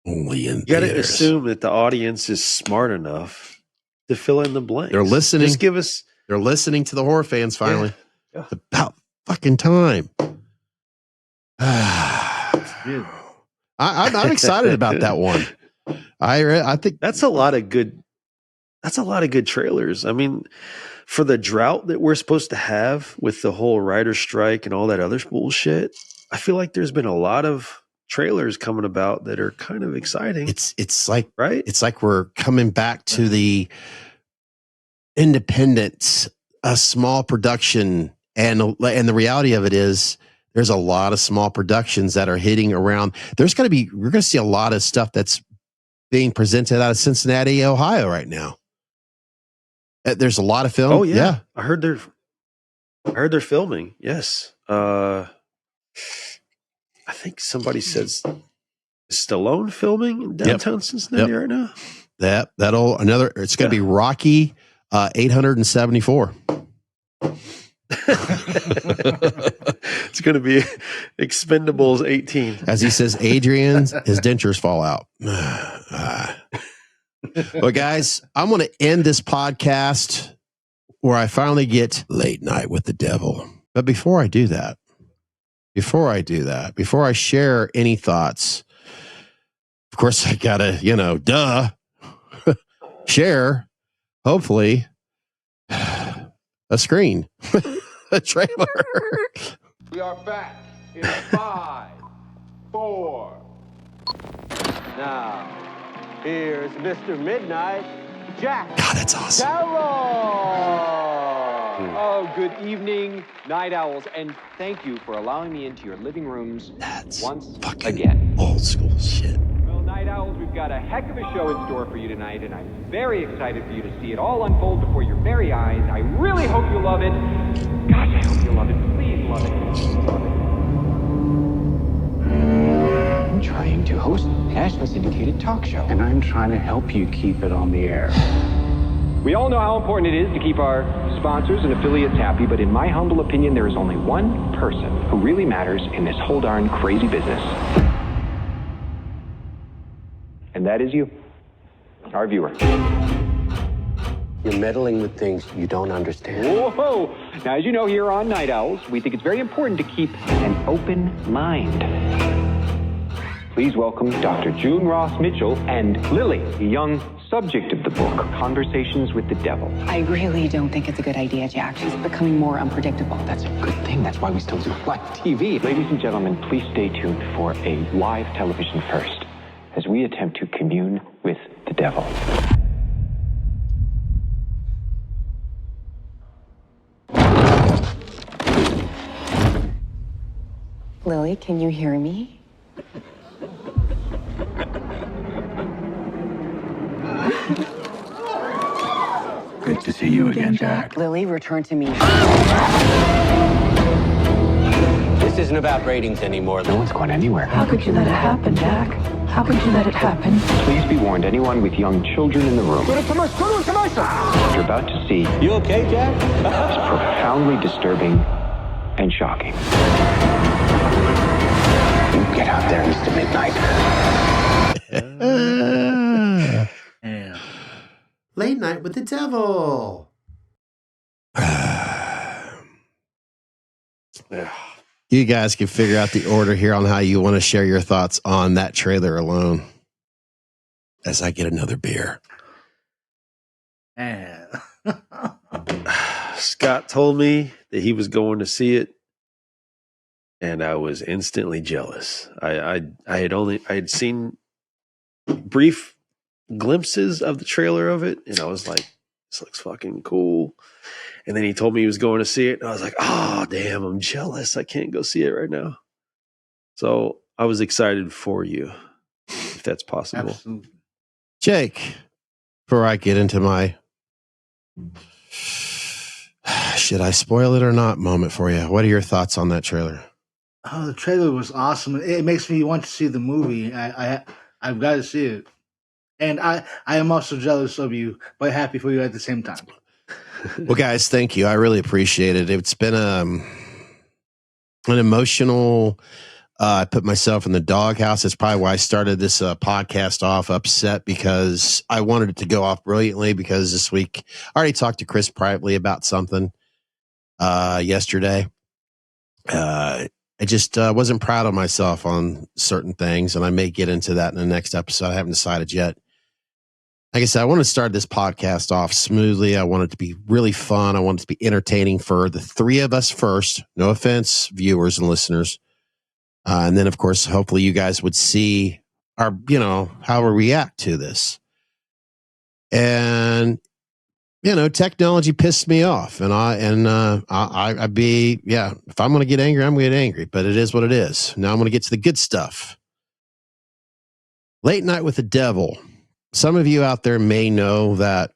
[SPEAKER 2] Only in
[SPEAKER 3] You gotta
[SPEAKER 2] theaters.
[SPEAKER 3] assume that the audience is smart enough to fill in the blanks.
[SPEAKER 2] They're listening.
[SPEAKER 3] Just give us.
[SPEAKER 2] They're listening to the horror fans finally.
[SPEAKER 3] Yeah.
[SPEAKER 2] It's about fucking time. I'm excited about that one. I think
[SPEAKER 3] that's a lot of good. That's a lot of good trailers. I mean, for the drought that we're supposed to have with the whole writer's strike and all that other bullshit, I feel like there's been a lot of trailers coming about that are kind of exciting.
[SPEAKER 2] It's like,
[SPEAKER 3] right?
[SPEAKER 2] It's like we're coming back to the independence, a small production, and the reality of it is there's a lot of small productions that are hitting around. We're going to see a lot of stuff that's being presented out of Cincinnati, Ohio right now. There's a lot of film.
[SPEAKER 3] Oh yeah. I heard they're filming. Yes. I think somebody says Stallone filming in downtown Cincinnati right now.
[SPEAKER 2] It's going to be Rocky 874.
[SPEAKER 3] It's going to be Expendables 18.
[SPEAKER 2] As he says, Adrian, his dentures fall out. Well, guys, I'm going to end this podcast where I finally get Late Night with the Devil. But before I do that, before I share any thoughts, of course, I got to, share, hopefully, a screen, a trailer.
[SPEAKER 14] We are back in 5, 4. Now, here's Mr. Midnight, Jack.
[SPEAKER 2] God, that's awesome.
[SPEAKER 14] Oh, good evening, Night Owls, and thank you for allowing me into your living rooms once again.
[SPEAKER 2] Old school shit.
[SPEAKER 14] Well, Night Owls, we've got a heck of a show in store for you tonight, and I'm very excited for you to see it all unfold before your very eyes. I really hope you love it. Gosh, I hope you love it. Please love it. Love it.
[SPEAKER 15] I'm trying to host a nationally syndicated talk show, and I'm trying to help you keep it on the air.
[SPEAKER 14] We all know how important it is to keep our sponsors and affiliates happy, but in my humble opinion, there is only one person who really matters in this whole darn crazy business. And that is you, our viewer.
[SPEAKER 15] You're meddling with things you don't understand.
[SPEAKER 14] Whoa! Now, as you know, here on Night Owls, we think it's very important to keep an open mind. Please welcome Dr. June Ross Mitchell and Lily, the young subject of the book, Conversations with the Devil.
[SPEAKER 16] I really don't think it's a good idea, Jack. She's becoming more unpredictable.
[SPEAKER 15] That's a good thing. That's why we still do live TV.
[SPEAKER 14] Ladies and gentlemen, please stay tuned for a live television first as we attempt to commune with the devil.
[SPEAKER 16] Lily, can you hear me?
[SPEAKER 15] Good to see you again, Jack.
[SPEAKER 16] Lily, return to me.
[SPEAKER 14] This
[SPEAKER 15] This isn't about ratings anymore.
[SPEAKER 17] No one's going anywhere.
[SPEAKER 18] How could you let it happen, Jack? How could you let it happen?
[SPEAKER 14] Please be warned, anyone with young children in the room. What you're about to see
[SPEAKER 15] You okay, Jack?
[SPEAKER 14] is profoundly disturbing and shocking.
[SPEAKER 17] You get out there, Mr. Midnight.
[SPEAKER 12] Late Night with the Devil.
[SPEAKER 2] You guys can figure out the order here on how you want to share your thoughts on that trailer alone as I get another beer.
[SPEAKER 3] Scott told me that he was going to see it, and I was instantly jealous. I had seen brief glimpses of the trailer of it, and I was like, this looks fucking cool. And then he told me he was going to see it, and I was like, oh, damn, I'm jealous. I can't go see it right now. So I was excited for you, if that's possible.
[SPEAKER 4] Absolutely.
[SPEAKER 2] Jake, before I get into my should I spoil it or not moment for you, what are your thoughts on that trailer?
[SPEAKER 4] Oh, the trailer was awesome. It makes me want to see the movie. I've got to see it. And I am also jealous of you, but happy for you at the same time.
[SPEAKER 2] Well, guys, thank you. I really appreciate it. It's been an emotional. I put myself in the doghouse. That's probably why I started this podcast off upset, because I wanted it to go off brilliantly. Because this week, I already talked to Chris privately about something yesterday. I just wasn't proud of myself on certain things, and I may get into that in the next episode. I haven't decided yet. Like I said, I want to start this podcast off smoothly. I want it to be really fun. I want it to be entertaining for the three of us first. No offense, viewers and listeners. And then, of course, hopefully you guys would see our, how we react to this. And, technology pissed me off. And I'd be, if I'm going to get angry, I'm going to get angry. But it is what it is. Now I'm going to get to the good stuff. Late Night with the Devil. Some of you out there may know that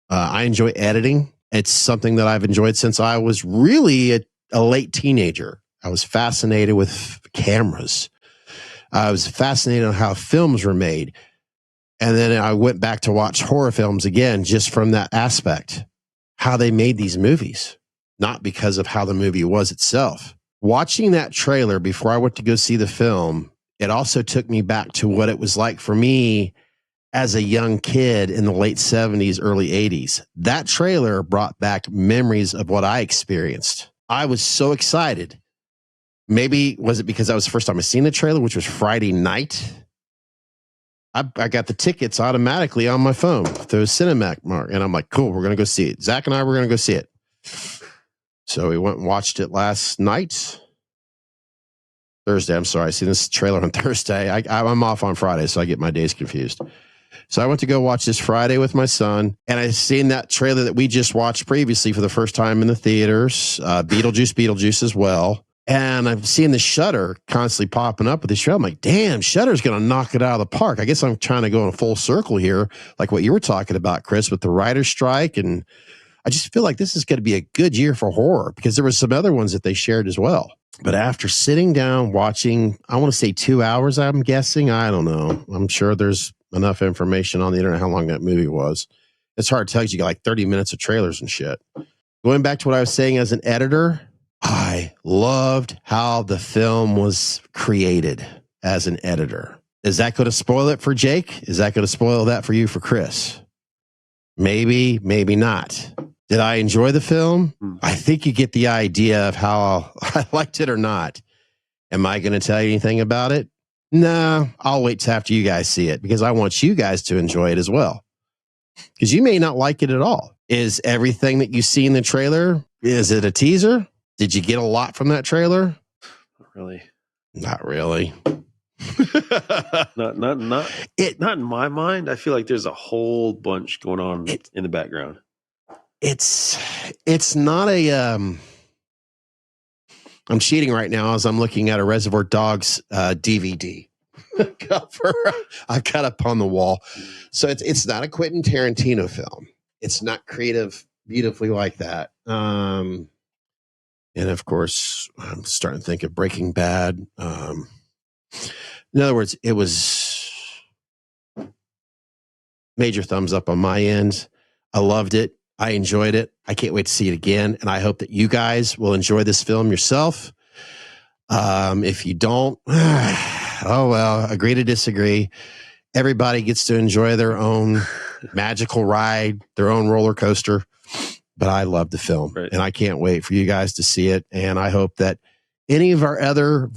[SPEAKER 2] I enjoy editing. It's something that I've enjoyed since I was really a late teenager. I was fascinated with cameras. I was fascinated on how films were made. And then I went back to watch horror films again, just from that aspect, how they made these movies, not because of how the movie was itself. Watching that trailer before I went to go see the film, it also took me back to what it was like for me as a young kid in the late 70s, early 80s. That trailer brought back memories of what I experienced. I was so excited. Maybe was it because that was the first time I seen the trailer, which was Friday night. I got the tickets automatically on my phone through Cinemax, and I'm like, cool, we're going to go see it. Zach and I were going to go see it. So we went and watched it last night. Thursday, I'm sorry. I seen this trailer on Thursday. I'm off on Friday, so I get my days confused. So I went to go watch this Friday with my son, and I seen that trailer that we just watched previously for the first time in the theaters, Beetlejuice as well. And I've seen the Shudder constantly popping up with this trailer. I'm like, damn, Shudder's going to knock it out of the park. I guess I'm trying to go in a full circle here, like what you were talking about, Chris, with the writer's strike. And I just feel like this is going to be a good year for horror, because there were some other ones that they shared as well. But after sitting down watching, I want to say 2 hours, I'm guessing. I don't know. I'm sure there's enough information on the internet how long that movie was. It's hard to tell, you got like 30 minutes of trailers and shit. Going back to what I was saying as an editor, I loved how the film was created as an editor. Is that going to spoil it for Jake? Is that going to spoil that for you for Chris? Maybe, maybe not. Did I enjoy the film? I think you get the idea of how I liked it or not. Am I going to tell you anything about it? No, I'll wait till after you guys see it, because I want you guys to enjoy it as well. Because you may not like it at all. Is everything that you see in the trailer, is it a teaser? Did you get a lot from that trailer?
[SPEAKER 3] Not really.
[SPEAKER 2] Not really.
[SPEAKER 3] Not in my mind. I feel like there's a whole bunch going on in the background.
[SPEAKER 2] It's not a I'm cheating right now as I'm looking at a Reservoir Dogs DVD cover I've got up on the wall. So it's not a Quentin Tarantino film. It's not creative beautifully like that. And of course, I'm starting to think of Breaking Bad. In other words, it was major thumbs up on my end. I loved it. I enjoyed it. I can't wait to see it again. And I hope that you guys will enjoy this film yourself. If you don't, oh well, agree to disagree. Everybody gets to enjoy their own magical ride, their own roller coaster. But I love the film, and I can't wait for you guys to see it. And I hope that any of our other,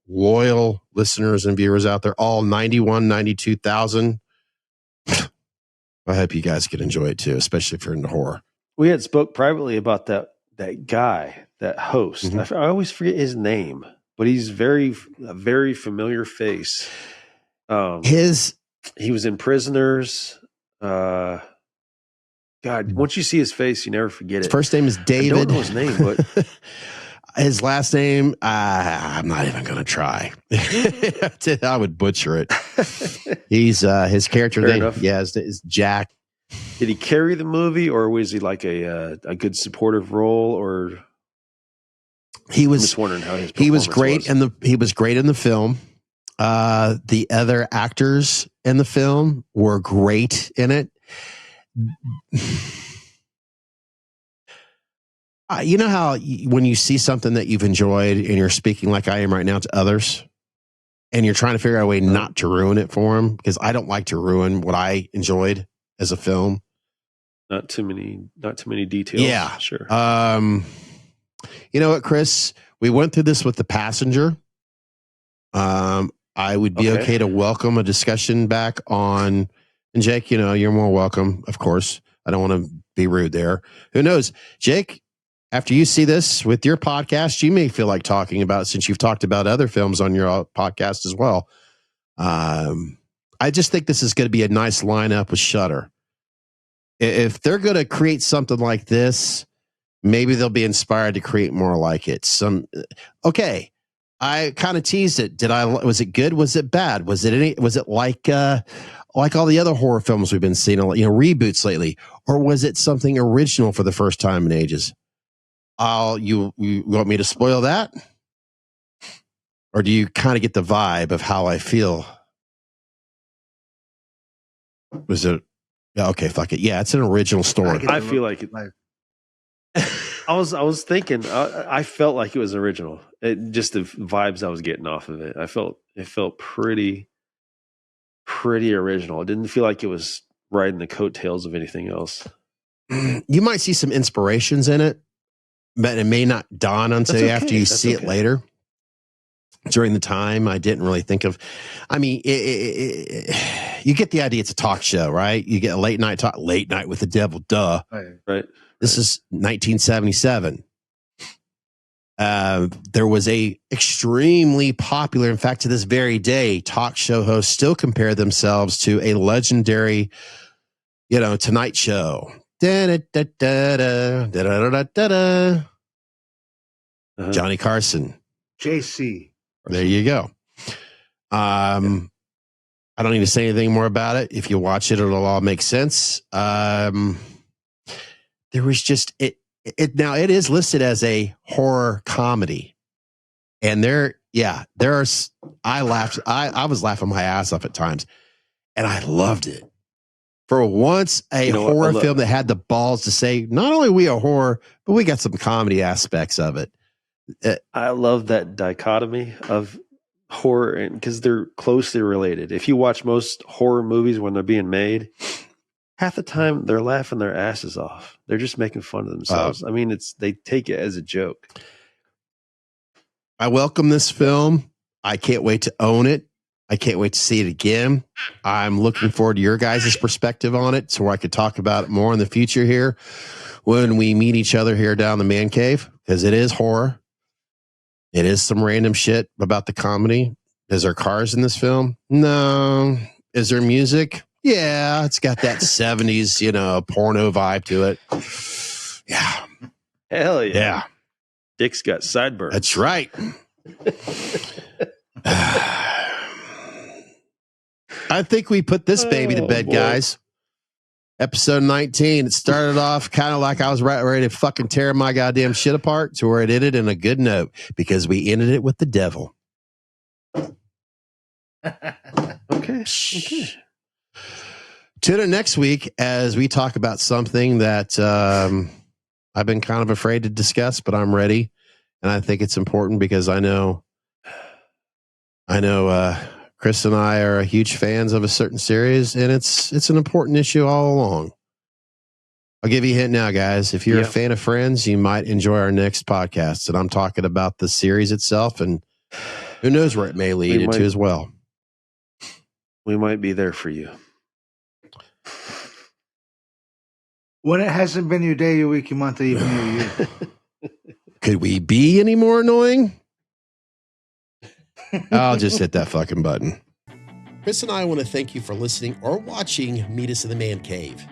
[SPEAKER 2] loyal listeners and viewers out there, all 92,000, I hope you guys can enjoy it too, especially if you're into horror.
[SPEAKER 3] We had spoke privately about that guy, that host.
[SPEAKER 2] Mm-hmm.
[SPEAKER 3] I always forget his name, but he's a very familiar face. He was in Prisoners. God, once you see his face, you never forget it.
[SPEAKER 2] His first name is David.
[SPEAKER 3] I don't know his name, but
[SPEAKER 2] his last name, I'm not even going to try. I would butcher it. He's his character name, is Jack.
[SPEAKER 3] Did he carry the movie, or was he like a good supportive role? Or
[SPEAKER 2] I'm
[SPEAKER 3] just wondering how his
[SPEAKER 2] he was great, he was great in the film. The other actors in the film were great in it. You know how when you see something that you've enjoyed and you're speaking like I am right now to others, and you're trying to figure out a way not to ruin it for them, because I don't like to ruin what I enjoyed as a film.
[SPEAKER 3] Not too many details.
[SPEAKER 2] Yeah,
[SPEAKER 3] sure.
[SPEAKER 2] You know what, Chris? We went through this with The Passenger. I would be okay to welcome a discussion back on. And Jake, you're more welcome, of course. I don't want to be rude there. Who knows? Jake, after you see this with your podcast, you may feel like talking about it, since you've talked about other films on your podcast as well. I just think this is going to be a nice lineup with Shudder. If they're going to create something like this, maybe they'll be inspired to create more like it. I kind of teased it. Was it good? Was it bad? Was it like all the other horror films we've been seeing, reboots lately, or was it something original for the first time in ages? You want me to spoil that, or do you kind of get the vibe of how I feel? Was it? Yeah, okay, fuck it. Yeah, it's an original story.
[SPEAKER 3] I feel like it. I was thinking. I felt like it was original. Just the vibes I was getting off of it. It felt pretty original. It didn't feel like it was riding the coattails of anything else.
[SPEAKER 2] You might see some inspirations in it, but it may not dawn until after you see it later. During the time, I didn't really think of. I mean, you get the idea. It's a talk show, right? You get a late night with the devil. Duh.
[SPEAKER 3] Right.
[SPEAKER 2] This is 1977. There was a extremely popular, in fact, to this very day, talk show hosts still compare themselves to a legendary, Tonight Show. Johnny Carson.
[SPEAKER 4] JC.
[SPEAKER 2] There you go. I don't need to say anything more about it. If you watch it, it'll all make sense. There was just now it is listed as a horror comedy, and I laughed. I was laughing my ass off at times, and I loved it. For once, a horror film that had the balls to say, not only are we a horror, but we got some comedy aspects of it.
[SPEAKER 3] I love that dichotomy of horror, and because they're closely related. If you watch most horror movies when they're being made, half the time they're laughing their asses off. They're just making fun of themselves. I mean, they take it as a joke.
[SPEAKER 2] I welcome this film. I can't wait to own it. I can't wait to see it again. I'm looking forward to your guys' perspective on it, so I could talk about it more in the future here when we meet each other here down the man cave, because it is horror. It is some random shit about the comedy. Is there cars in this film? No. Is there music? Yeah, it's got that 70s, porno vibe to it. Yeah.
[SPEAKER 3] Hell yeah.
[SPEAKER 2] Yeah.
[SPEAKER 3] Dick's got sideburns.
[SPEAKER 2] That's right. I think we put this baby to bed, guys. Episode 19. It started off kind of like I was ready to fucking tear my goddamn shit apart to where it ended in a good note because we ended it with the devil.
[SPEAKER 3] Okay.
[SPEAKER 2] Tune in next week as we talk about something that I've been kind of afraid to discuss, but I'm ready. And I think it's important because I know Chris and I are huge fans of a certain series, and it's an important issue all along. I'll give you a hint now, guys. If you're a fan of Friends, you might enjoy our next podcast. And I'm talking about the series itself, and who knows where it may lead into as well.
[SPEAKER 3] We might be there for you.
[SPEAKER 4] When it hasn't been your day, your week, your month, or even your year.
[SPEAKER 2] Could we be any more annoying? I'll just hit that fucking button. Chris and I want to thank you for listening or watching Meet Us in the Man Cave.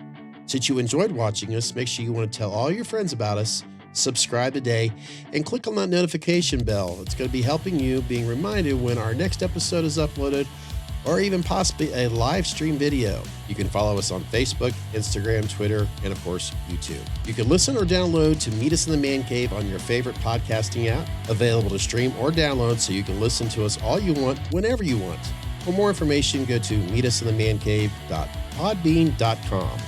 [SPEAKER 2] Since you enjoyed watching us, make sure you want to tell all your friends about us, subscribe today, and click on that notification bell. It's going to be helping you being reminded when our next episode is uploaded or even possibly a live stream video. You can follow us on Facebook, Instagram, Twitter, and of course, YouTube. You can listen or download to Meet Us in the Man Cave on your favorite podcasting app, available to stream or download so you can listen to us all you want, whenever you want. For more information, go to meetusinthemancave.podbean.com.